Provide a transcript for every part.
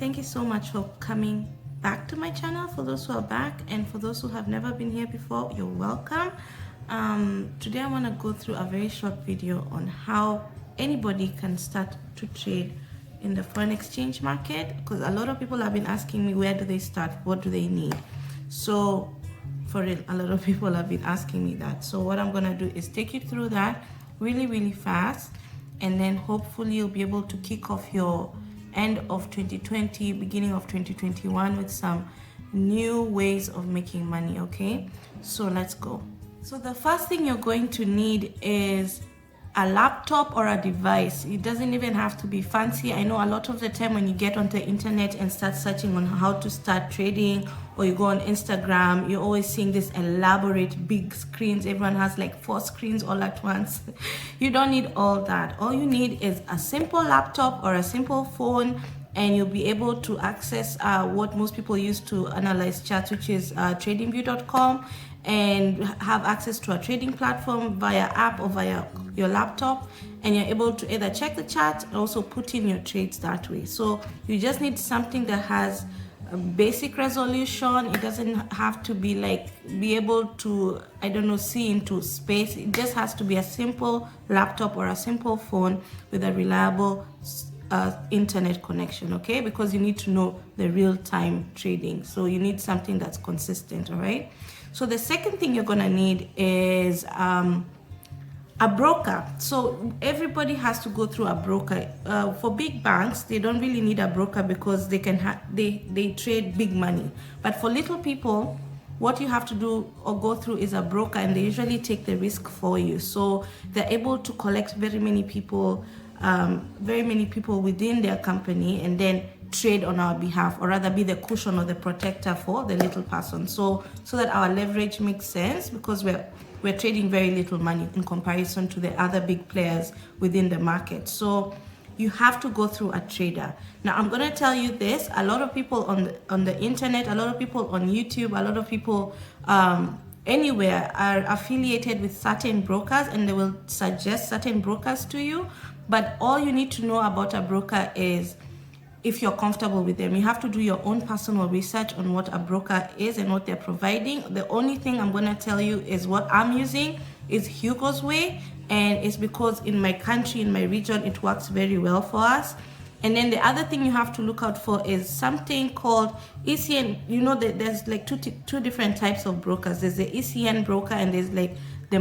thank you so much for coming back to my channel. For those who are back and for those who have never been here before, you're welcome. Today I want to go through a very short video on how anybody can start to trade in the foreign exchange market, because a lot of people have been asking me, where do they start, what do they need? So for real, a lot of people have been asking me that. So what I'm gonna do is take you through that really fast, and then hopefully you'll be able to kick off your end of 2020, beginning of 2021 with some new ways of making money. Okay, so let's go. So the first thing you're going to need is a laptop or a device. It doesn't even have to be fancy. I know a lot of the time when you get onto the internet and start searching on how to start trading, or you go on Instagram, you're always seeing this elaborate big screens. Everyone has like 4 screens all at once. You don't need all that. All you need is a simple laptop or a simple phone, and you'll be able to access what most people use to analyze charts, which is tradingview.com, and have access to a trading platform via app or via your laptop, and you're able to either check the chart and also put in your trades that way. So you just need something that has a basic resolution. It doesn't have to be like be able to, I don't know, see into space. It just has to be a simple laptop or a simple phone with a reliable internet connection, okay? Because you need to know the real-time trading, so you need something that's consistent. All right, so the second thing you're gonna need is a broker. So everybody has to go through a broker. For big banks, they don't really need a broker because they can they trade big money. But for little people, what you have to do or go through is a broker, and they usually take the risk for you. So they're able to collect very many people within their company, and then trade on our behalf, or rather be the cushion or the protector for the little person, so that our leverage makes sense, because we're trading very little money in comparison to the other big players within the market. So you have to go through a trader. Now I'm going to tell you this, a lot of people on the internet, a lot of people on YouTube, a lot of people anywhere are affiliated with certain brokers, and they will suggest certain brokers to you. But all you need to know about a broker is if you're comfortable with them. You have to do your own personal research on what a broker is and what they're providing. The only thing I'm going to tell you is what I'm using is HUGOSWAY, and it's because in my country, in my region, it works very well for us. And then the other thing you have to look out for is something called ECN. You know that there's like two different types of brokers. There's the ECN broker, and there's like the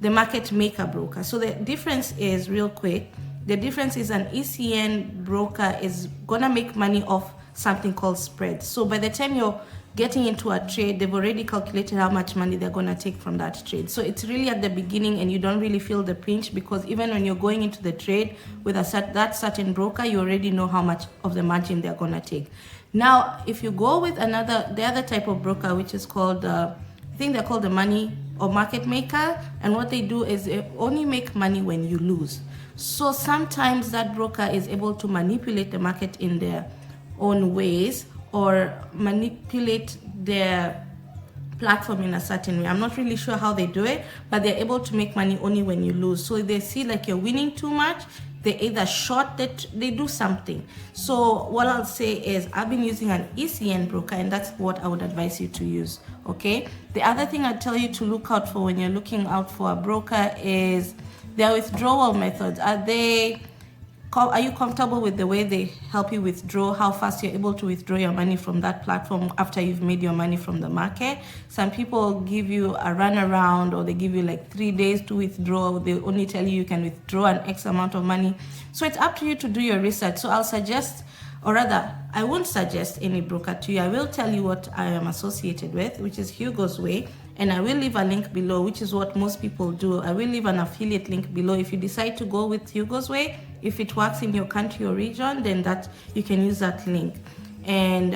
market maker broker. So the difference is, real quick, the difference is an ECN broker is gonna make money off something called spread. So by the time you're getting into a trade, they've already calculated how much money they're gonna take from that trade. So it's really at the beginning, and you don't really feel the pinch, because even when you're going into the trade with that certain broker, you already know how much of the margin they're gonna take. Now, if you go with the other type of broker, which is called, I think they're called the money or market maker, and what they do is they only make money when you lose. So sometimes that broker is able to manipulate the market in their own ways, or manipulate their platform in a certain way. I'm not really sure how they do it, but they're able to make money only when you lose. So if they see like you're winning too much, they either short that, they do something. So what I'll say is I've been using an ECN broker, and that's what I would advise you to use. Okay, the other thing I'd tell you to look out for when you're looking out for a broker is their withdrawal methods. Are you comfortable with the way they help you withdraw, how fast you're able to withdraw your money from that platform after you've made your money from the market? Some people give you a runaround, or they give you like 3 days to withdraw. They only tell you can withdraw an X amount of money. So it's up to you to do your research. So I'll suggest, or rather, I won't suggest any broker to you. I will tell you what I am associated with, which is HUGOSWAY, and I will leave a link below, which is what most people do. I will leave an affiliate link below. If you decide to go with HUGOSWAY, if it works in your country or region, then that you can use that link. And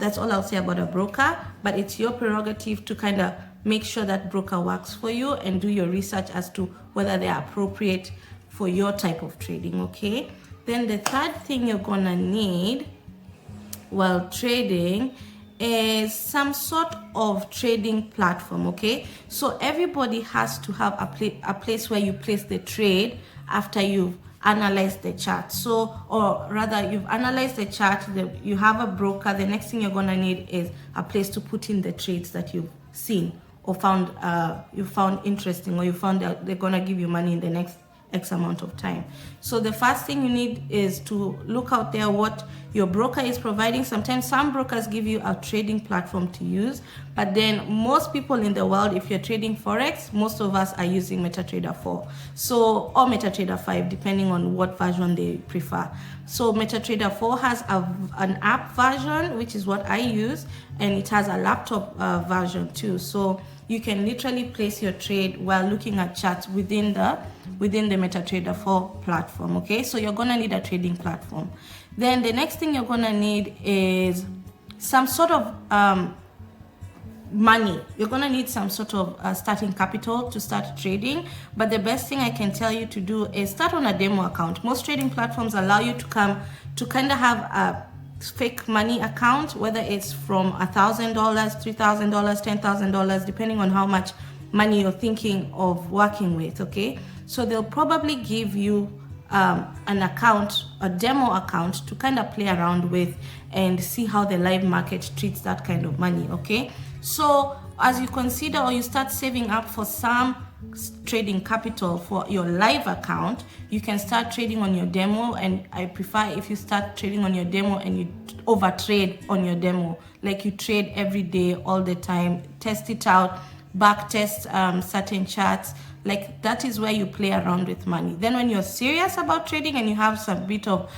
that's all I'll say about a broker, but it's your prerogative to kind of make sure that broker works for you and do your research as to whether they are appropriate for your type of trading. Okay, then the third thing you're gonna need while trading is some sort of trading platform. Okay, so everybody has to have a place where you place the trade after you've analyze the chart. So, or rather, you've analyzed the chart, you have a broker. The next thing you're going to need is a place to put in the trades that you've seen or found you found interesting, or you found that they're going to give you money in the next X amount of time. So the first thing you need is to look out there what your broker is providing. Sometimes some brokers give you a trading platform to use, but then most people in the world, if you're trading Forex, most of us are using MetaTrader 4 or MetaTrader 5, depending on what version they prefer. So MetaTrader 4 has an app version, which is what I use, and it has a laptop version too. So you can literally place your trade while looking at charts within the MetaTrader 4 platform. Okay, so you're gonna need a trading platform. Then the next thing you're gonna need is some sort of money. You're gonna need some sort of starting capital to start trading. But the best thing I can tell you to do is start on a demo account. Most trading platforms allow you to kind of have a fake money account, whether it's from $1,000, $3,000, $10,000, depending on how much money you're thinking of working with. Okay, so they'll probably give you an account, a demo account, to kind of play around with and see how the live market treats that kind of money. Okay, so as you consider or you start saving up for some trading capital for your live account, you can start trading on your demo. And I prefer if you start trading on your demo and you over trade on your demo, like you trade every day, all the time, test it out, back test certain charts. Like that is where you play around with money. Then when you're serious about trading and you have some bit of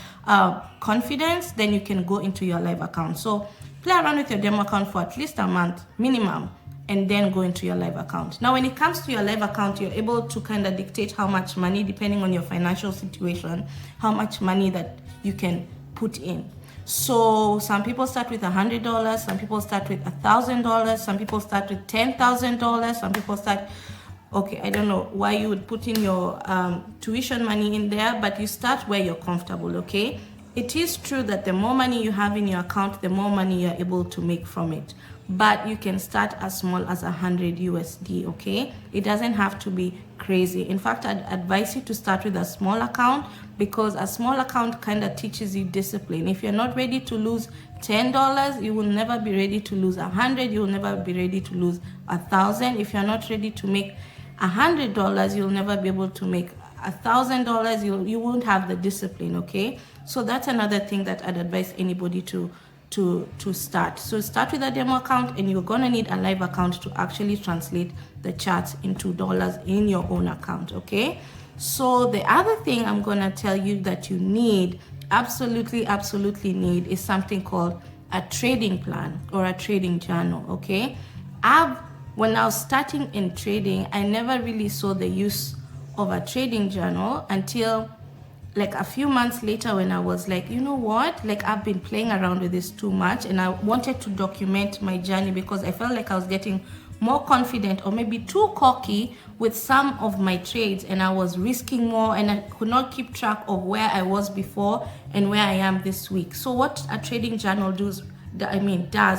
confidence, then you can go into your live account. So play around with your demo account for at least a month minimum, and then go into your live account. Now, when it comes to your live account, you're able to kind of dictate how much money, depending on your financial situation, how much money that you can put in. So some people start with $100, some people start with $1,000, some people start with $10,000, some people start, okay, I don't know why you would put in your tuition money in there, but you start where you're comfortable. Okay, it is true that the more money you have in your account, the more money you're able to make from it. But you can start as small as 100 USD, okay? It doesn't have to be crazy. In fact, I'd advise you to start with a small account, because a small account kind of teaches you discipline. If you're not ready to lose $10, you will never be ready to lose 100. You will never be ready to lose 1,000. If you're not ready to make $100, you'll never be able to make $1,000. You won't have the discipline, okay? So that's another thing that I'd advise anybody to start. So start with a demo account, and you're gonna need a live account to actually translate the charts into dollars in your own account. Okay, so the other thing I'm gonna tell you that you need, absolutely need, is something called a trading plan or a trading journal. Okay, when I was starting in trading, I never really saw the use of a trading journal until like a few months later, when I was like, you know what, like I've been playing around with this too much, and I wanted to document my journey, because I felt like I was getting more confident, or maybe too cocky with some of my trades, and I was risking more, and I could not keep track of where I was before and where I am this week. So what a trading journal does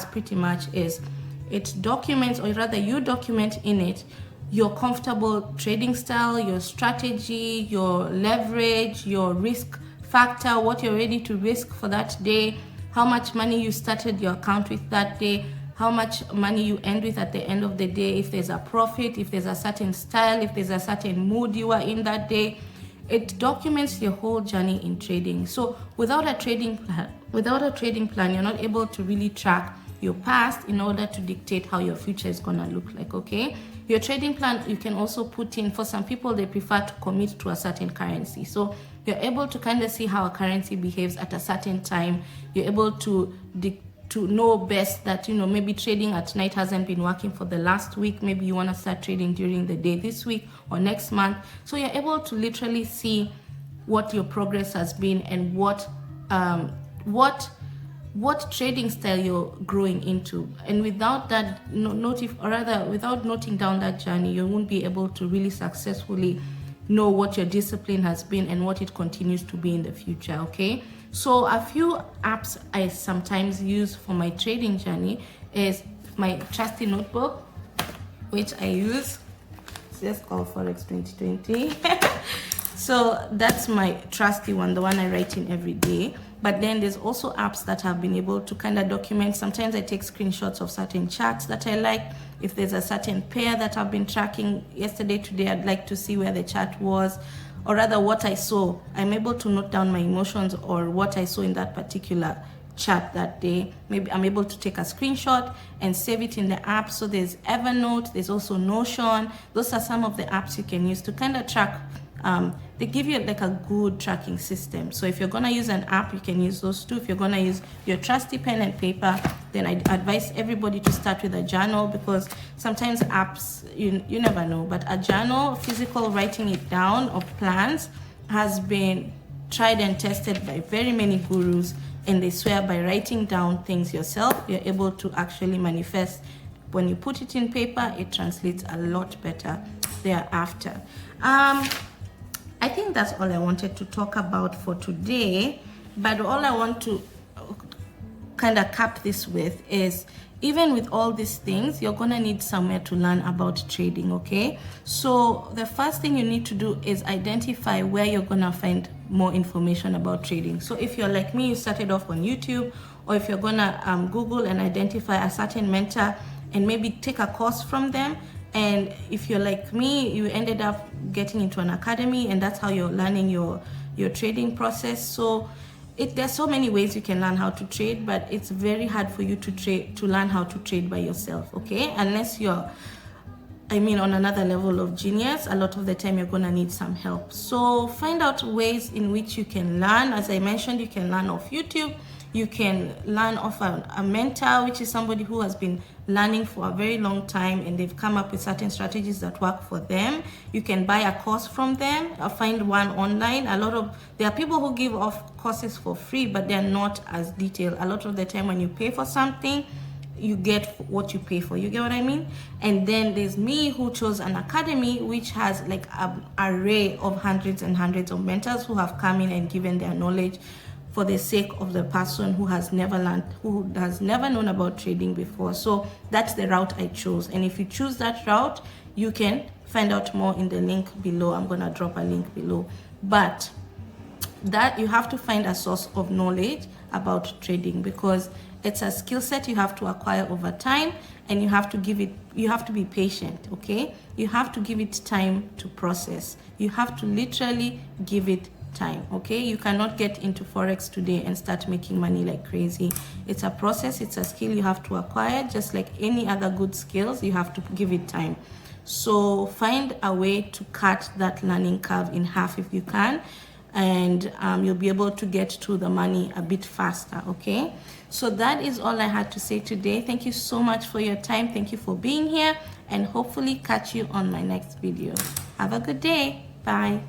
pretty much is it documents, or rather you document in it, your comfortable trading style, your strategy, your leverage, your risk factor, what you're ready to risk for that day, how much money you started your account with that day, how much money you end with at the end of the day, if there's a profit, if there's a certain style, if there's a certain mood you are in that day. It documents your whole journey in trading. So without a trading plan, you're not able to really track your past in order to dictate how your future is gonna look like. Okay, your trading plan, you can also put in, for some people they prefer to commit to a certain currency, so you're able to kind of see how a currency behaves at a certain time. You're able to know best that, you know, maybe trading at night hasn't been working for the last week, maybe you want to start trading during the day this week or next month. So you're able to literally see what your progress has been and what trading style you're growing into. And without that without noting down that journey, you won't be able to really successfully know what your discipline has been and what it continues to be in the future. Okay, so a few apps I sometimes use for my trading journey is my trusty notebook, which I use. It's just called Forex 2020. So that's my trusty one, the one I write in every day. But then there's also apps that have been able to kind of document. Sometimes I take screenshots of certain charts that I like. If there's a certain pair that I've been tracking yesterday, today, I'd like to see where the chart was, or rather what I saw. I'm able to note down my emotions or what I saw in that particular chart that day. Maybe I'm able to take a screenshot and save it in the app. So there's Evernote, there's also Notion. Those are some of the apps you can use to kind of track. They give you like a good tracking system. So if you're gonna use an app, you can use those too. If you're gonna use your trusty pen and paper, then I advise everybody to start with a journal, because sometimes apps, you never know, but a journal, physical writing it down of plans, has been tried and tested by very many gurus, and they swear by writing down things yourself, you're able to actually manifest. When you put it in paper, it translates a lot better thereafter. I think that's all I wanted to talk about for today, but all I want to kind of cap this with is, even with all these things, you're gonna need somewhere to learn about trading, okay? So the first thing you need to do is identify where you're gonna find more information about trading. So if you're like me, you started off on YouTube, or if you're gonna Google and identify a certain mentor and maybe take a course from them. And if you're like me, you ended up getting into an academy, and that's how you're learning your trading process. So there's so many ways you can learn how to trade, but it's very hard for you to learn how to trade by yourself, okay? Unless you're, on another level of genius, a lot of the time you're gonna need some help. So find out ways in which you can learn. As I mentioned, you can learn off YouTube. You can learn off a mentor, which is somebody who has been learning for a very long time and they've come up with certain strategies that work for them. You can buy a course from them or find one online. There are people who give off courses for free, but they're not as detailed. A lot of the time when you pay for something, you get what you pay for. You get what I mean? And then there's me, who chose an academy which has like an array of hundreds and hundreds of mentors who have come in and given their knowledge for the sake of the person who has never learned, who has never known about trading before. So that's the route I chose. And if you choose that route, you can find out more in the link below. I'm gonna drop a link below. But that you have to find a source of knowledge about trading, because it's a skill set you have to acquire over time, and you have to be patient, okay? You have to give it time to process. You have to literally give it time, okay? You cannot get into Forex today and start making money like crazy. It's a process, it's a skill you have to acquire. Just like any other good skills, you have to give it time. So find a way to cut that learning curve in half if you can, and you'll be able to get to the money a bit faster, okay? So that is all I had to say today. Thank you so much for your time. Thank you for being here, and hopefully catch you on my next video. Have a good day. Bye.